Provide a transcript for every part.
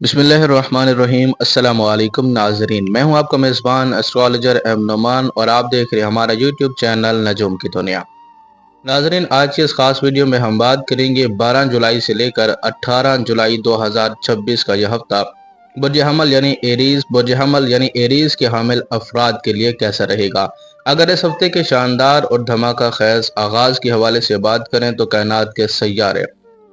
بسم اللہ الرحمن الرحیم۔ السلام علیکم ناظرین، میں ہوں آپ کا میزبان اسٹرالوجر ایم نعمان اور آپ دیکھ رہے ہیں ہمارا یوٹیوب چینل نجوم کی دنیا۔ ناظرین، آج کی اس خاص ویڈیو میں ہم بات کریں گے 12 جولائی سے لے کر 18 جولائی 2026 کا یہ ہفتہ برج حمل یعنی ایریز کے حامل افراد کے لیے کیسا رہے گا۔ اگر اس ہفتے کے شاندار اور دھماکہ خیز آغاز کے حوالے سے بات کریں تو کائنات کے سیارے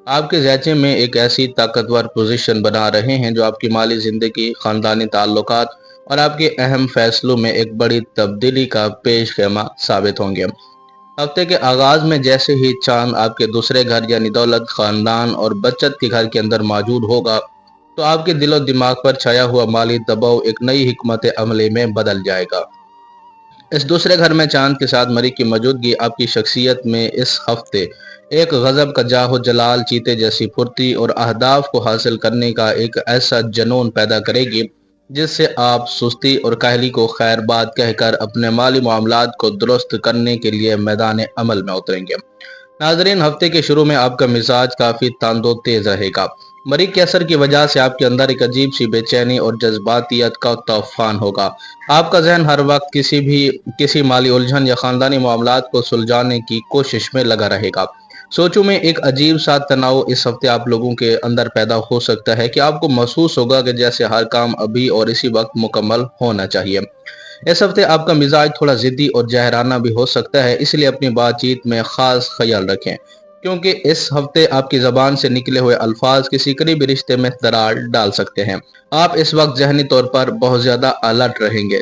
آپ کے ذیچے میں ایک ایسی طاقتور پوزیشن بنا رہے ہیں جو آپ کی مالی زندگی، خاندانی تعلقات اور آپ کے اہم فیصلوں میں ایک بڑی تبدیلی کا پیش خیمہ ثابت ہوں گے۔ ہفتے کے آغاز میں جیسے ہی چاند آپ کے دوسرے گھر یعنی دولت، خاندان اور بچت کے گھر کے اندر موجود ہوگا تو آپ کے دل و دماغ پر چھایا ہوا مالی دباؤ ایک نئی حکمت عملی میں بدل جائے گا۔ اس دوسرے گھر میں چاند کے ساتھ مریخ کی موجودگی آپ کی شخصیت میں اس ہفتے ایک غضب کا جاہ و جلال، چیتے جیسی پھرتی اور اہداف کو حاصل کرنے کا ایک ایسا جنون پیدا کرے گی جس سے آپ سستی اور کاہلی کو خیر بات کہہ کر اپنے مالی معاملات کو درست کرنے کے لیے میدان عمل میں اتریں گے۔ ناظرین، ہفتے کے شروع میں آپ کا مزاج کافی تاند و تیز رہے گا۔ مریخ کے اثر کی وجہ سے آپ کے اندر ایک عجیب سی بے چینی اور جذباتیت کا طوفان ہوگا۔ آپ کا ذہن ہر وقت کسی مالی الجھن یا خاندانی معاملات کو سلجھانے کی کوشش میں لگا رہے گا۔ سوچوں میں ایک عجیب سا تناؤ اس ہفتے آپ لوگوں کے اندر پیدا ہو سکتا ہے کہ آپ کو محسوس ہوگا کہ جیسے ہر کام ابھی اور اسی وقت مکمل ہونا چاہیے۔ اس ہفتے آپ کا مزاج تھوڑا ضدی اور جاہرانہ بھی ہو سکتا ہے، اس لیے اپنی بات چیت میں خاص خیال رکھیں کیونکہ اس ہفتے آپ کی زبان سے نکلے ہوئے الفاظ کسی قریبی رشتے میں دراڑ ڈال سکتے ہیں۔ آپ اس وقت ذہنی طور پر بہت زیادہ الرٹ رہیں گے،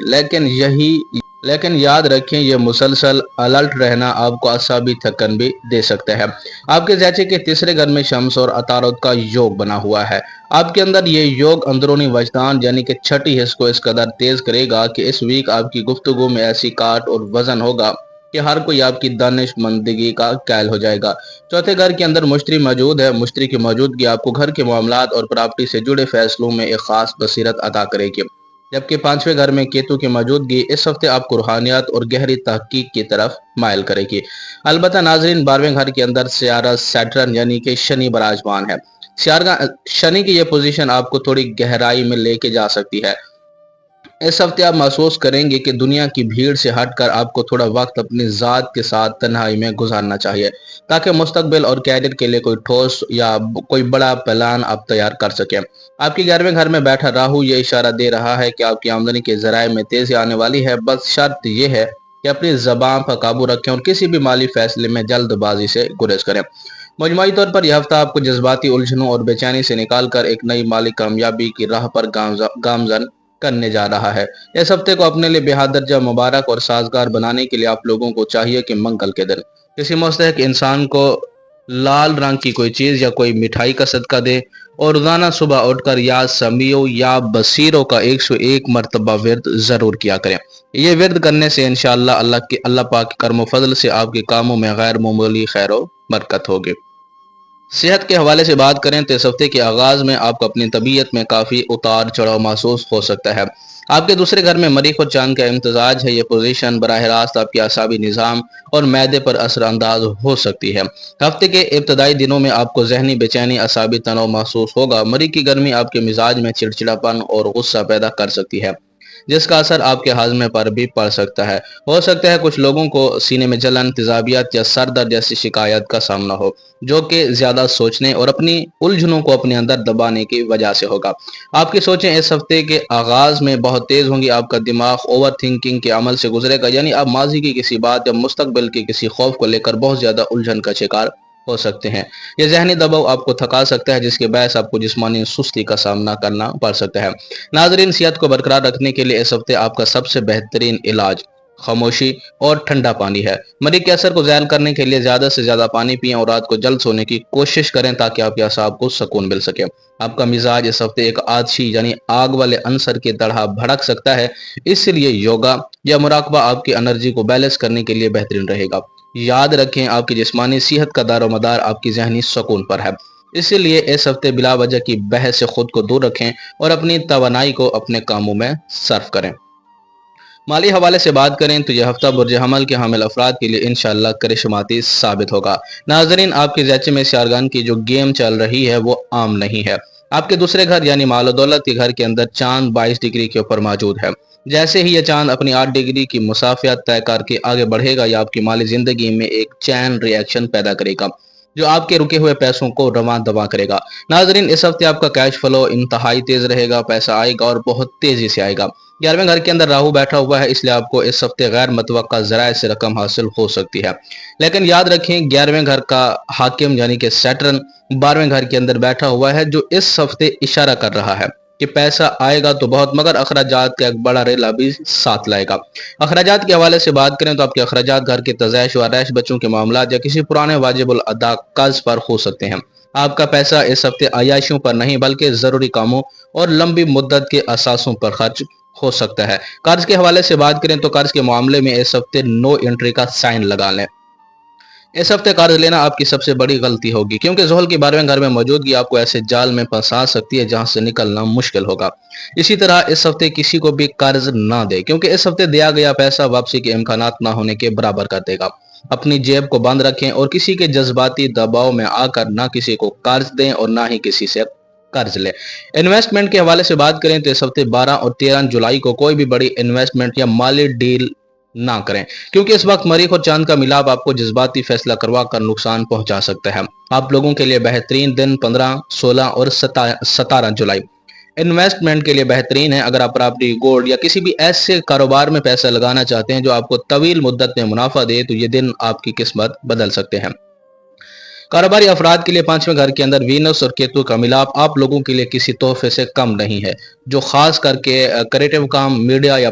لیکن یاد رکھیں یہ مسلسل الرٹ رہنا آپ کو اعصابی تھکن بھی دے سکتا ہے۔ آپ کے ذیچے کے تیسرے گھر میں شمس اور عطارد کا یوگ بنا ہوا ہے۔ آپ کے اندر یہ یوگ اندرونی وجدان یعنی کہ چھٹی حص کو اس قدر تیز کرے گا کہ اس ویک آپ کی گفتگو میں ایسی کاٹ اور وزن ہوگا کہ ہر کوئی آپ کی دانش مندگی کا قائل ہو جائے گا۔ چوتھے گھر کے اندر مشتری موجود ہے۔ مشتری کی موجودگی آپ کو گھر کے معاملات اور پراپرٹی سے جڑے فیصلوں میں ایک خاص بصیرت عطا کرے گی، جبکہ پانچویں گھر میں کیتو کی موجودگی اس ہفتے آپ کو روحانیات اور گہری تحقیق کی طرف مائل کرے گی۔ البتہ ناظرین، 12ویں گھر کے اندر سیارہ سیٹرن یعنی کہ شنی براجمان ہے۔ شنی کی یہ پوزیشن آپ کو تھوڑی گہرائی میں لے کے جا سکتی ہے۔ اس ہفتے آپ محسوس کریں گے کہ دنیا کی بھیڑ سے ہٹ کر آپ کو تھوڑا وقت اپنی ذات کے ساتھ تنہائی میں گزارنا چاہیے تاکہ مستقبل اور کیریئر کے لیے کوئی ٹھوس یا کوئی بڑا پلان آپ تیار کر سکیں۔ آپ کے 11ویں گھر میں بیٹھا راہو یہ اشارہ دے رہا ہے کہ آپ کی آمدنی کے ذرائع میں تیزی آنے والی ہے، بس شرط یہ ہے کہ اپنی زبان پر قابو رکھیں اور کسی بھی مالی فیصلے میں جلد بازی سے گریز کریں۔ مجموعی طور پر یہ ہفتہ آپ کو جذباتی الجھنوں اور بے چینی سے نکال کر ایک نئی مالی کامیابی کی راہ پر گامزن کرنے جا رہا ہے۔ اس ہفتے کو اپنے لیے بہت درجہ مبارک اور سازگار بنانے کے لیے آپ لوگوں کو چاہیے کہ منگل کے دن کسی مستحق انسان کو لال رنگ کی کوئی چیز یا کوئی مٹھائی کا صدقہ دے اور روزانہ صبح اٹھ کر یا سمیو یا بصیروں کا 101 مرتبہ ورد ضرور کیا کریں۔ یہ ورد کرنے سے انشاءاللہ اللہ پاک کے کرم و فضل سے آپ کے کاموں میں غیر معمولی خیر و برکت ہوگی۔ صحت کے حوالے سے بات کریں تو اس ہفتے کے آغاز میں آپ کو اپنی طبیعت میں کافی اتار چڑھاؤ محسوس ہو سکتا ہے۔ آپ کے دوسرے گھر میں مریخ اور چاند کا امتزاج ہے۔ یہ پوزیشن براہ راست آپ کے اعصابی نظام اور معدے پر اثر انداز ہو سکتی ہے۔ ہفتے کے ابتدائی دنوں میں آپ کو ذہنی بے چینی، اعصابی تناؤ محسوس ہوگا۔ مریخ کی گرمی آپ کے مزاج میں چڑچڑاپن اور غصہ پیدا کر سکتی ہے، جس کا اثر آپ کے ہاضمے پر بھی پڑ سکتا ہے۔ ہو سکتا ہے کچھ لوگوں کو سینے میں جلن، تیزابیت یا سر درد جیسی شکایت کا سامنا ہو، جو کہ زیادہ سوچنے اور اپنی الجھنوں کو اپنے اندر دبانے کی وجہ سے ہوگا۔ آپ کی سوچیں اس ہفتے کے آغاز میں بہت تیز ہوں گی۔ آپ کا دماغ اوور تھنکنگ کے عمل سے گزرے گا، یعنی آپ ماضی کی کسی بات یا مستقبل کے کسی خوف کو لے کر بہت زیادہ الجھن کا شکار ہو سکتے ہیں۔ یہ ذہنی دباؤ آپ کو تھکا سکتا ہے، جس کے باعث آپ کو جسمانی سستی کا سامنا کرنا پڑ سکتا ہے۔ ناظرین، صحت کو برقرار رکھنے کے لیے اس ہفتے آپ کا سب سے بہترین علاج خاموشی اور ٹھنڈا پانی ہے۔ مریخ کے اثر کو زائل کرنے کے لیے زیادہ سے زیادہ پانی پئیں اور رات کو جلد سونے کی کوشش کریں تاکہ آپ کے اعصاب کو سکون مل سکے۔ آپ کا مزاج اس ہفتے ایک آتشی یعنی آگ والے عنصر کی طرح بھڑک سکتا ہے، اس لیے یوگا یا مراقبہ آپ کی انرجی کو بیلنس کرنے کے لیے بہترین رہے گا۔ یاد رکھیں آپ کی جسمانی صحت کا دار و مدار آپ کی ذہنی سکون پر ہے، اسی لیے اس ہفتے بلا وجہ کی بحث سے خود کو دور رکھیں اور اپنی توانائی کو اپنے کاموں میں صرف کریں۔ مالی حوالے سے بات کریں تو یہ ہفتہ برج حمل کے حامل افراد کے لیے انشاءاللہ کرشماتی ثابت ہوگا۔ ناظرین، آپ کے ذیچے میں سیارگان کی جو گیم چل رہی ہے وہ عام نہیں ہے۔ آپ کے دوسرے گھر یعنی مال و دولت کے گھر کے اندر چاند 22 ڈگری کے اوپر موجود ہے۔ جیسے ہی یہ چاند اپنی 8 ڈگری کی مسافت طے کر کے آگے بڑھے گا، یا آپ کی مالی زندگی میں ایک چین ری ایکشن پیدا کرے گا جو آپ کے رکے ہوئے پیسوں کو رواں دوا کرے گا۔ ناظرین، اس ہفتے آپ کا کیش فلو انتہائی تیز رہے گا، پیسہ آئے گا اور بہت تیزی سے آئے گا۔ 11ویں گھر کے اندر راہو بیٹھا ہوا ہے، اس لیے آپ کو اس ہفتے غیر متوقع ذرائع سے رقم حاصل ہو سکتی ہے، لیکن یاد رکھیں 11ویں گھر کا حاکم یعنی کہ سیٹرن 12ویں گھر کے اندر بیٹھا ہوا ہے، جو اس ہفتے اشارہ کر رہا ہے کہ پیسہ آئے گا تو بہت، مگر اخراجات کا ایک بڑا ریلا بھی ساتھ لائے گا۔ اخراجات کے حوالے سے بات کریں تو آپ کے اخراجات گھر کے تزائش و آرائش، بچوں کے معاملات یا کسی پرانے واجب الادا قرض پر ہو سکتے ہیں۔ آپ کا پیسہ اس ہفتے عیاشیوں پر نہیں بلکہ ضروری کاموں اور لمبی مدت کے اثاثوں پر خرچ ہو سکتا ہے۔ قرض کے حوالے سے بات کریں تو قرض کے معاملے میں اس ہفتے نو انٹری کا سائن لگا لیں۔ اس ہفتے قرض لینا آپ کی سب سے بڑی غلطی ہوگی، کیونکہ زحل کی 12ویں گھر میں موجودگی آپ کو ایسے جال میں پھنسا سکتی ہے جہاں سے نکلنا مشکل ہوگا۔ اسی طرح اس ہفتے کسی کو بھی قرض نہ دے، کیونکہ اس ہفتے دیا گیا پیسہ واپسی کے امکانات نہ ہونے کے برابر کر دے گا۔ اپنی جیب کو بند رکھیں اور کسی کے جذباتی دباؤ میں آ کر نہ کسی کو قرض دیں اور نہ ہی کسی سے قرض لیں۔ انویسٹمنٹ کے حوالے سے بات کریں تو اس ہفتے 12 اور 13 جولائی کو کوئی بھی بڑی انویسٹمنٹ یا مالی ڈیل نہ کریں، کیونکہ اس وقت مریخ اور چاند کا ملاپ آپ کو جذباتی فیصلہ کروا کر نقصان پہنچا سکتا ہے۔ آپ لوگوں کے لیے بہترین دن 15، 16 اور 17 جولائی انویسٹمنٹ کے لیے بہترین ہے۔ اگر آپ پراپرٹی، گولڈ یا کسی بھی ایسے کاروبار میں پیسہ لگانا چاہتے ہیں جو آپ کو طویل مدت میں منافع دے، تو یہ دن آپ کی قسمت بدل سکتے ہیں۔ کاروباری افراد کے لیے 5ویں گھر کے اندر وینس اور کیتو کا ملاپ آپ لوگوں کے لیے کسی تحفے سے کم نہیں ہے، جو خاص کر کے کریٹو کام، میڈیا یا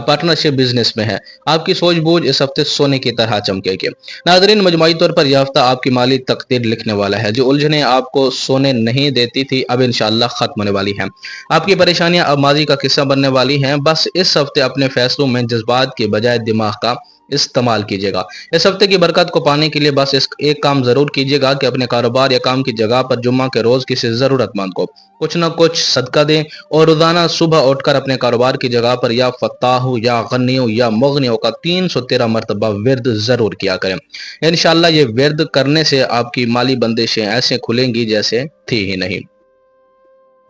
پارٹنرشپ بزنس میں ہے۔ آپ کی سوچ بوجھ اس ہفتے سونے کی طرح چمکے گی۔ ناظرین، مجموعی طور پر یہ ہفتہ آپ کی مالی تقدیر لکھنے والا ہے۔ جو الجھنیں آپ کو سونے نہیں دیتی تھی اب انشاءاللہ ختم ہونے والی ہیں۔ آپ کی پریشانیاں اب ماضی کا قصہ بننے والی ہیں۔ بس اس ہفتے اپنے فیصلوں میں جذبات کے بجائے دماغ کا استعمال کیجیے گا۔ اس ہفتے کی برکت کو پانے کے لیے بس ایک کام ضرور کیجیے گا کہ اپنے کاروبار یا کام کی جگہ پر جمعہ کے روز کسی ضرورت مند کو کچھ نہ کچھ صدقہ دیں، اور روزانہ صبح اٹھ کر اپنے کاروبار کی جگہ پر یا فتاح یا غنی یا مغنی کا 313 مرتبہ ورد ضرور کیا کریں۔ انشاءاللہ یہ ورد کرنے سے آپ کی مالی بندشیں ایسے کھلیں گی جیسے تھی ہی نہیں۔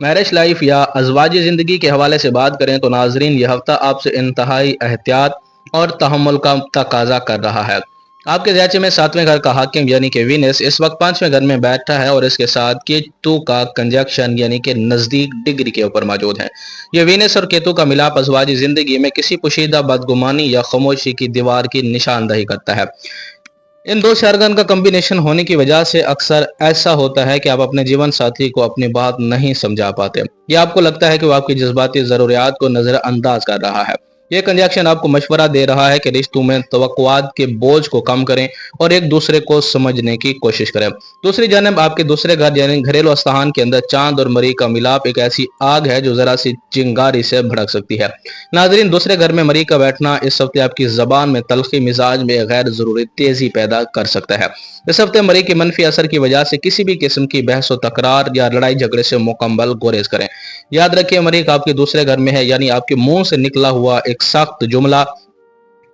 میرج لائف یا ازواجی زندگی کے حوالے سے بات کریں تو ناظرین، یہ ہفتہ آپ سے انتہائی احتیاط اور تحمل کا تقاضا کر رہا ہے۔ آپ کے ذیچے میں 7ویں گھر کا حاکم یعنی کہ وینس اس وقت 5ویں گھر میں بیٹھا ہے، اور اس کے ساتھ کیتو کا کنجکشن یعنی کہ نزدیک ڈگری کے اوپر موجود ہے۔ یہ وینس اور کیتو کا ملاپ ازواجی زندگی میں کسی پوشیدہ بدگمانی یا خاموشی کی دیوار کی نشاندہی کرتا ہے۔ ان دو شارگن کا کمبینیشن ہونے کی وجہ سے اکثر ایسا ہوتا ہے کہ آپ اپنے جیون ساتھی کو اپنی بات نہیں سمجھا پاتے، یا آپ کو لگتا ہے کہ وہ آپ کی جذباتی ضروریات کو نظر انداز کر رہا ہے۔ یہ کنجکشن آپ کو مشورہ دے رہا ہے کہ رشتوں میں توقعات کے بوجھ کو کم کریں اور ایک دوسرے کو سمجھنے کی کوشش کریں۔ دوسری جانب آپ کے دوسرے گھر یعنی گھریلو استحان کے اندر چاند اور مری کا ملاپ ایک ایسی آگ ہے جو ذرا سی چنگاری سے بھڑک سکتی ہے۔ ناظرین، دوسرے گھر میں مری کا بیٹھنا اس ہفتے آپ کی زبان میں تلخی، مزاج میں غیر ضروری تیزی پیدا کر سکتا ہے۔ اس ہفتے مری کے منفی اثر کی وجہ سے کسی بھی قسم کی بحث و تکرار یا لڑائی جھگڑے سے مکمل گریز کریں۔ یاد رکھیں، مری آپ کے دوسرے گھر میں ہے، یعنی آپ کے منہ سے نکلا ہوا ایک سخت جملہ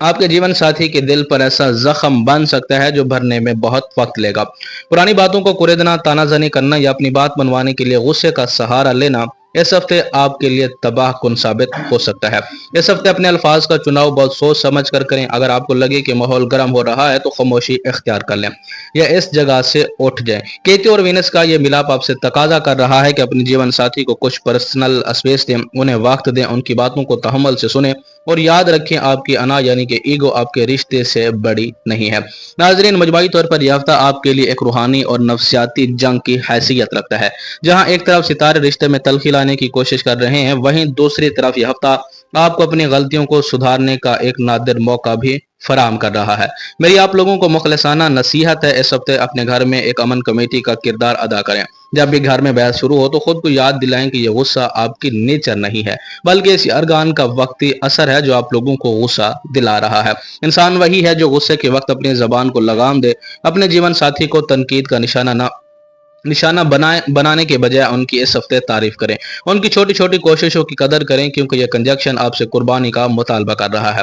آپ کے جیون ساتھی کے دل پر ایسا زخم بن سکتا ہے جو بھرنے میں بہت وقت لے گا۔ پرانی باتوں کو کریدنا، تانا زنی کرنا یا اپنی بات منوانے کے لیے غصے کا سہارا لینا اس ہفتے آپ کے لیے تباہ کن ثابت ہو سکتا ہے۔ اس ہفتے اپنے الفاظ کا چناؤ بہت سوچ سمجھ کر کریں۔ اگر آپ کو لگے کہ ماحول گرم ہو رہا ہے تو خاموشی اختیار کر لیں یا اس جگہ سے اٹھ جائیں۔ کیتو اور وینس کا یہ ملاپ آپ سے تقاضا کر رہا ہے کہ اپنے جیون ساتھی کو کچھ پرسنل اسپیس دیں، انہیں وقت دیں، ان کی باتوں کو تحمل سے سنیں، اور یاد رکھیں آپ کی انا یعنی کہ ایگو آپ کے رشتے سے بڑی نہیں ہے۔ ناظرین، مجموعی طور پر یہ ہفتہ آپ کے لیے ایک روحانی اور نفسیاتی جنگ کی حیثیت رکھتا ہے۔ جہاں ایک طرف ستارے رشتے میں تلخی لانے کی کوشش کر رہے ہیں، وہیں دوسری طرف یہ ہفتہ آپ کو اپنی غلطیوں کو سدھارنے کا ایک نادر موقع بھی فراہم کر رہا ہے۔ میری آپ لوگوں کو مخلصانہ نصیحت ہے، اس ہفتے اپنے گھر میں ایک امن کمیٹی کا کردار ادا کریں۔ جب بھی گھر میں بحث شروع ہو تو خود کو یاد دلائیں کہ یہ غصہ آپ کی نیچر نہیں ہے، بلکہ اس ارگان کا وقتی اثر ہے جو آپ لوگوں کو غصہ دلا رہا ہے۔ انسان وہی ہے جو غصے کے وقت اپنی زبان کو لگام دے۔ اپنے جیون ساتھی کو تنقید کا نشانہ بنانے کے بجائے ان کی اس ہفتے تعریف کریں۔ ان کی چھوٹی چھوٹی کوششوں کی قدر کریں، کیونکہ یہ کنجکشن آپ سے قربانی کا مطالبہ کر رہا ہے۔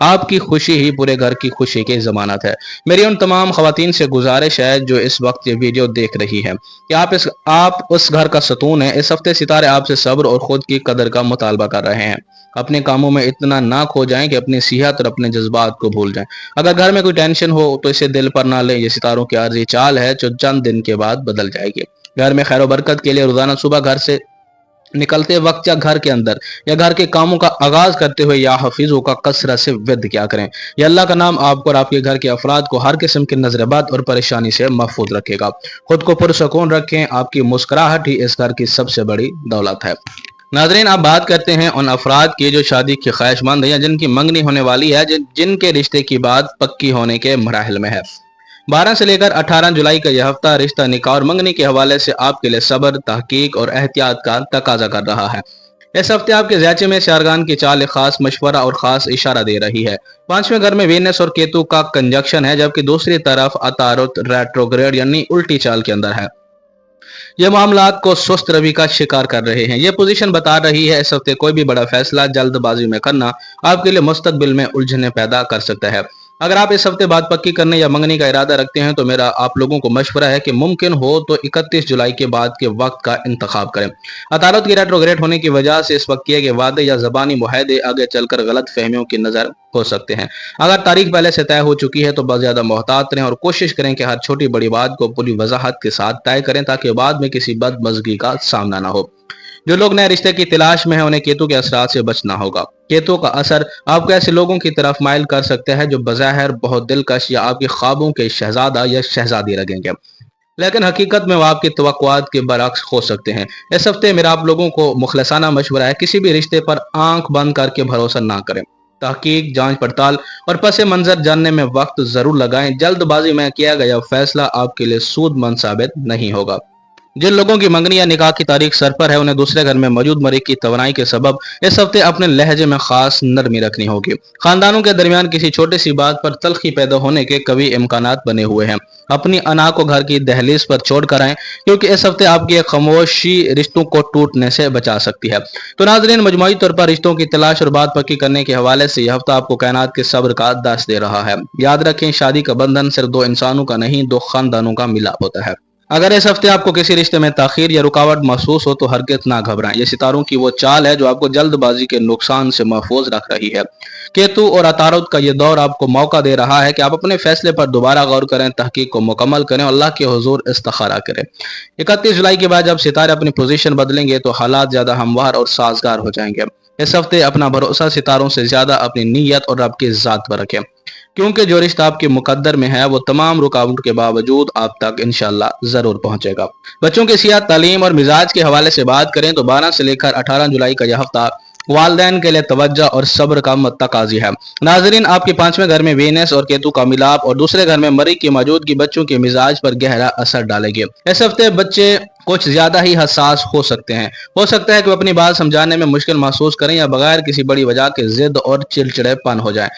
آپ کی خوشی ہی پورے گھر کی خوشی کی ضمانت ہے۔ میری ان تمام خواتین سے گزارش ہے جو اس وقت یہ ویڈیو دیکھ رہی ہیں کہ آپ اس گھر کا ستون ہیں۔ اس ہفتے ستارے آپ سے صبر اور خود کی قدر کا مطالبہ کر رہے ہیں۔ اپنے کاموں میں اتنا نہ کھو جائیں کہ اپنی صحت اور اپنے جذبات کو بھول جائیں۔ اگر گھر میں کوئی ٹینشن ہو تو اسے دل پر نہ لیں، یہ ستاروں کی عارضی چال ہے جو چند دن کے بعد بدل جائے گی۔ گھر میں خیر و برکت کے لیے روزانہ صبح گھر سے نکلتے وقت یا گھر کے اندر یا گھر کے کاموں کا آغاز کرتے ہوئے یا حفیظوں کا کثرت سے ورد کیا کریں۔ یا اللہ کا نام آپ کو اور آپ کے گھر کے افراد کو ہر قسم کی نظر بد اور پریشانی سے محفوظ رکھے گا۔ خود کو پرسکون رکھیں، آپ کی مسکراہٹ ہی اس گھر کی سب سے بڑی دولت ہے۔ ناظرین، آپ بات کرتے ہیں ان افراد کی جو شادی کی خواہش مند ہیں یا جن کی منگنی ہونے والی ہے، جن کے رشتے کی بات پکی ہونے کے مراحل میں ہے۔ 12 سے لے کر 18 جولائی کا یہ ہفتہ رشتہ، نکاح اور منگنی کے حوالے سے آپ کے لیے صبر، تحقیق اور احتیاط کا تقاضا کر رہا ہے۔ اس ہفتے آپ کے ذیچے میں سیارگان کی چال ایک خاص مشورہ اور خاص اشارہ دے رہی ہے۔ 5ویں گھر میں وینس اور کیتو کا کنجکشن ہے، جبکہ دوسری طرف عطارد ریٹروگریڈ یعنی الٹی چال کے اندر ہے۔ یہ معاملات کو سست روی کا شکار کر رہے ہیں۔ یہ پوزیشن بتا رہی ہے اس ہفتے کوئی بھی بڑا فیصلہ جلد بازی میں کرنا آپ کے لیے مستقبل میں الجھنیں پیدا کر سکتا ہے۔ اگر آپ اس ہفتے بات پکی کرنے یا منگنی کا ارادہ رکھتے ہیں تو میرا آپ لوگوں کو مشورہ ہے کہ ممکن ہو تو 31 جولائی کے بعد کے وقت کا انتخاب کریں۔ عطارد کی ریٹروگریڈ ہونے کی وجہ سے اس وقت کیے گئے وعدے یا زبانی معاہدے آگے چل کر غلط فہمیوں کی نظر ہو سکتے ہیں۔ اگر تاریخ پہلے سے طے ہو چکی ہے تو بہت زیادہ محتاط رہیں اور کوشش کریں کہ ہر چھوٹی بڑی بات کو پوری وضاحت کے ساتھ طے کریں تاکہ بعد میں کسی بدمزگی کا سامنا نہ ہو۔ جو لوگ نئے رشتے کی تلاش میں ہیں انہیں کیتو کے اثرات سے بچنا ہوگا۔ کیتو کا اثر آپ کو ایسے لوگوں کی طرف مائل کر سکتا ہے جو بظاہر بہت دلکش یا آپ کے خوابوں کے شہزادہ یا شہزادی لگیں گے، لیکن حقیقت میں وہ آپ کی توقعات کے برعکس ہو سکتے ہیں۔ اس ہفتے میرا آپ لوگوں کو مخلصانہ مشورہ ہے، کسی بھی رشتے پر آنکھ بند کر کے بھروسہ نہ کریں۔ تحقیق، جانچ پڑتال اور پس منظر جاننے میں وقت ضرور لگائیں۔ جلد بازی میں کیا گیا فیصلہ آپ کے لیے سود مند ثابت نہیں ہوگا۔ جن لوگوں کی منگنی یا نکاح کی تاریخ سر پر ہے انہیں دوسرے گھر میں موجود مریخ کی توانائی کے سبب اس ہفتے اپنے لہجے میں خاص نرمی رکھنی ہوگی۔ خاندانوں کے درمیان کسی چھوٹی سی بات پر تلخی پیدا ہونے کے قوی امکانات بنے ہوئے ہیں۔ اپنی انا کو گھر کی دہلیز پر چھوڑ کر آئیں، کیونکہ اس ہفتے آپ کی خاموشی رشتوں کو ٹوٹنے سے بچا سکتی ہے۔ تو ناظرین، مجموعی طور پر رشتوں کی تلاش اور بات پکی کرنے کے حوالے سے یہ ہفتہ آپ کو کائنات کے صبر کا درس دے رہا ہے۔ یاد رکھیں، شادی کا بندھن صرف دو انسانوں کا نہیں، دو خاندانوں کا ملاپ ہوتا ہے۔ اگر اس ہفتے آپ کو کسی رشتے میں تاخیر یا رکاوٹ محسوس ہو تو ہرگز نہ گھبرائیں۔ یہ ستاروں کی وہ چال ہے جو آپ کو جلد بازی کے نقصان سے محفوظ رکھ رہی ہے۔ کیتو اور عطارد کا یہ دور آپ کو موقع دے رہا ہے کہ آپ اپنے فیصلے پر دوبارہ غور کریں، تحقیق کو مکمل کریں اور اللہ کے حضور استخارہ کریں۔ 31 جولائی کے بعد جب ستارے اپنی پوزیشن بدلیں گے تو حالات زیادہ ہموار اور سازگار ہو جائیں گے۔ اس ہفتے اپنا بھروسہ ستاروں سے زیادہ اپنی نیت اور رب کی ذات پر رکھیں، کیونکہ جو رشتہ آپ کے مقدر میں ہے وہ تمام رکاوٹ کے باوجود آپ تک انشاءاللہ ضرور پہنچے گا۔ بچوں کی صحت، تعلیم اور مزاج کے حوالے سے بات کریں تو 12 سے لے کر 18 جولائی کا یہ ہفتہ والدین کے لیے توجہ اور صبر کا تقاضی ہے۔ ناظرین، آپ کے 5ویں گھر میں وینس اور کیتو کا ملاپ اور دوسرے گھر میں مریخ کی موجودگی بچوں کے مزاج پر گہرا اثر ڈالے گی۔ اس ہفتے بچے کچھ زیادہ ہی حساس ہو سکتے ہیں۔ ہو سکتا ہے کہ وہ اپنی بات سمجھانے میں مشکل محسوس کریں یا بغیر کسی بڑی وجہ کے ضد اور چڑچڑے پن ہو جائیں۔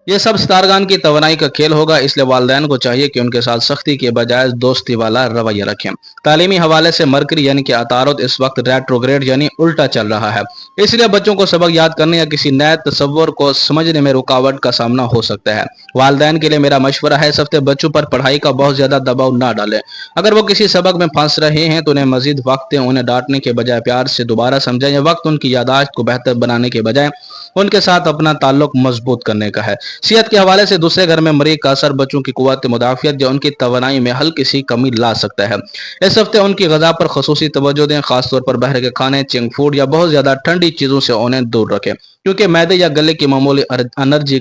یہ سب ستارگان کی توانائی کا کھیل ہوگا، اس لیے والدین کو چاہیے کہ ان کے ساتھ سختی کے بجائے دوستی والا رویہ رکھیں۔ تعلیمی حوالے سے مرکری یعنی کہ عطارد اس وقت ریٹروگریڈ یعنی الٹا چل رہا ہے، اس لیے بچوں کو سبق یاد کرنے یا کسی نئے تصور کو سمجھنے میں رکاوٹ کا سامنا ہو سکتا ہے۔ والدین کے لیے میرا مشورہ ہے اس ہفتے بچوں پر پڑھائی کا بہت زیادہ دباؤ نہ ڈالیں۔ اگر وہ کسی سبق میں پھنس رہے ہیں تو انہیں مزید وقت دیں، انہیں ڈانٹنے کے بجائے پیار سے دوبارہ سمجھائیں۔ یہ وقت ان کی یادداشت کو بہتر بنانے کے بجائے ان کے ساتھ اپنا تعلق مضبوط کرنے کا ہے۔ صحت کے حوالے سے دوسرے گھر میں مریخ کا اثر بچوں کی قوت مدافعت یا ان کی توانائی میں ہلکی سی کمی لا سکتا ہے۔ اس ہفتے ان کی غذا پر خصوصی توجہ دیں، خاص طور پر باہر کے کھانے، جنک فوڈ یا بہت زیادہ ٹھنڈی چیزوں سے انہیں دور رکھیں، کیونکہ معدے یا گلے کی معمولی الرجی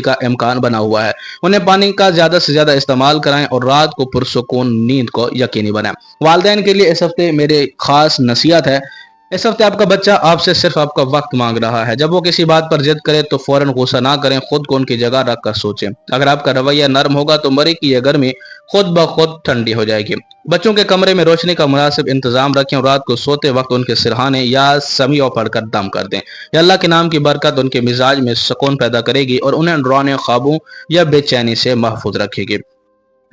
کا امکان بنا ہوا ہے۔ انہیں پانی کا زیادہ سے زیادہ استعمال کرائیں اور رات کو پرسکون نیند کو یقینی بنائیں۔ والدین کے لیے اس ہفتے میری خاص نصیحت ہے، اس ہفتے آپ کا بچہ آپ سے صرف آپ کا وقت مانگ رہا ہے۔ جب وہ کسی بات پر ضد کرے تو فوراً غصہ نہ کریں، خود کو ان کی جگہ رکھ کر سوچیں۔ اگر آپ کا رویہ نرم ہوگا تو مریخ کی یہ گرمی خود بخود ٹھنڈی ہو جائے گی۔ بچوں کے کمرے میں روشنی کا مناسب انتظام رکھیں اور رات کو سوتے وقت ان کے سرہانے یا سمیع پڑھ کر دم کر دیں۔ یا اللہ کے نام کی برکت ان کے مزاج میں سکون پیدا کرے گی اور انہیں ڈرانے خوابوں یا بے چینی سے محفوظ رکھے گی۔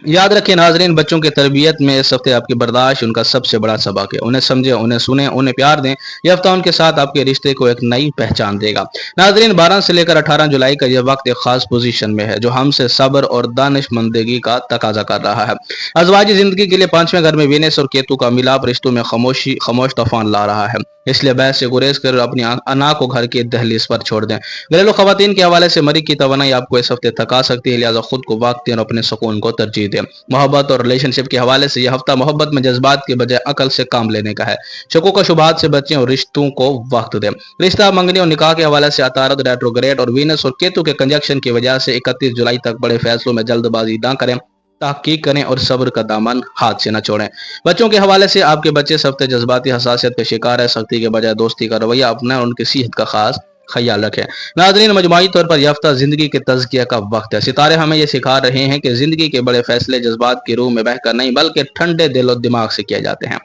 یاد رکھیں ناظرین، بچوں کی تربیت میں اس ہفتے آپ کی برداشت ان کا سب سے بڑا سبق ہے۔ انہیں سمجھیں، انہیں سنیں، انہیں پیار دیں۔ یہ ہفتہ ان کے ساتھ آپ کے رشتے کو ایک نئی پہچان دے گا۔ ناظرین، 12 سے لے کر 18 جولائی کا یہ وقت ایک خاص پوزیشن میں ہے جو ہم سے صبر اور دانش مندگی کا تقاضا کر رہا ہے۔ ازواجی زندگی کے لیے 5ویں گھر میں وینس اور کیتو کا ملاپ رشتوں میں خاموش طوفان لا رہا ہے۔ اس لیے بحث سے گریز کر اپنی انا کو گھر کی دہلیز پر چھوڑ دیں۔ گھریلو خواتین کے حوالے سے مری کی توانائی آپ کو اس ہفتے تھکا سکتی ہے، لہٰذا خود کو وقت دیں اور اپنے سکون کو ترجیح دیں۔ محبت اور ریلیشن شپ کے حوالے سے یہ ہفتہ محبت میں جذبات کے بجائے عقل سے کام لینے کا ہے۔ شکوک و شبہات سے بچیں اور رشتوں کو وقت دیں۔ رشتہ منگنی اور نکاح کے حوالے سے عطارد، ریٹروگریڈ اور وینس اور کیتو کے کنجکشن کی وجہ سے 31 جولائی تک بڑے فیصلوں میں جلد بازی نہ کریں، تحقیق کریں اور صبر کا دامن ہاتھ سے نہ چھوڑیں۔ بچوں کے حوالے سے آپ کے بچے اس ہفتے جذباتی حساسیت کا شکار ہے، سختی کے بجائے دوستی کا رویہ اپنائیں اور ان کی صحت کا خاص خیال رکھیں۔ ناظرین، مجموعی طور پر یہ ہفتہ زندگی کے تزکیہ کا وقت ہے۔ ستارے ہمیں یہ سکھا رہے ہیں کہ زندگی کے بڑے فیصلے جذبات کی روح میں بہہ کر نہیں بلکہ ٹھنڈے دل و دماغ سے کیے جاتے ہیں۔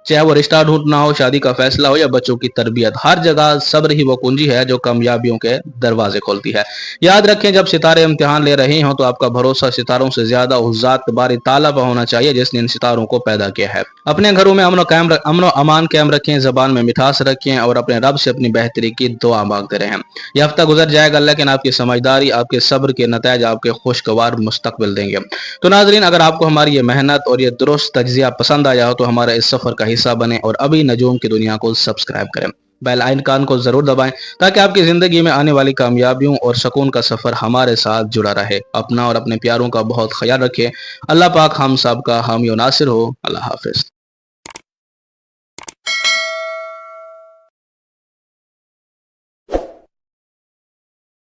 چاہے وہ رشتہ ڈھونڈنا ہو، شادی کا فیصلہ ہو یا بچوں کی تربیت، ہر جگہ صبر ہی وہ کنجی ہے جو کامیابیوں کے دروازے کھولتی ہے۔ یاد رکھیں، جب ستارے امتحان لے رہے ہوں تو آپ کا بھروسہ ستاروں سے زیادہ اس ذات باری تعالیٰ پر ہونا چاہیے جس نے ان ستاروں کو پیدا کیا ہے۔ اپنے گھروں میں امن و امان قائم رکھیں، زبان میں مٹھاس رکھیں اور اپنے رب سے اپنی بہتری کی دعا مانگتے رہیں۔ یہ ہفتہ گزر جائے گا لیکن آپ کی سمجھداری، آپ کے صبر کے نتائج آپ کے خوشگوار مستقبل دیں گے۔ تو ناظرین، اگر آپ کو ہماری یہ محنت اور یہ درست تجزیہ پسند آیا ہو تو ہمارے اس سفر کا حصہ بنیں اور ابھی نجوم کی دنیا کو سبسکرائب کریں۔ بیل آئیکن کو ضرور دبائیں تاکہ آپ کی زندگی میں آنے والی کامیابیوں اور سکون کا سفر ہمارے ساتھ جڑا رہے۔ اپنا اور اپنے پیاروں کا بہت خیال رکھیں۔ اللہ پاک ہم سب کا حامی و ناصر ہو۔ اللہ حافظ۔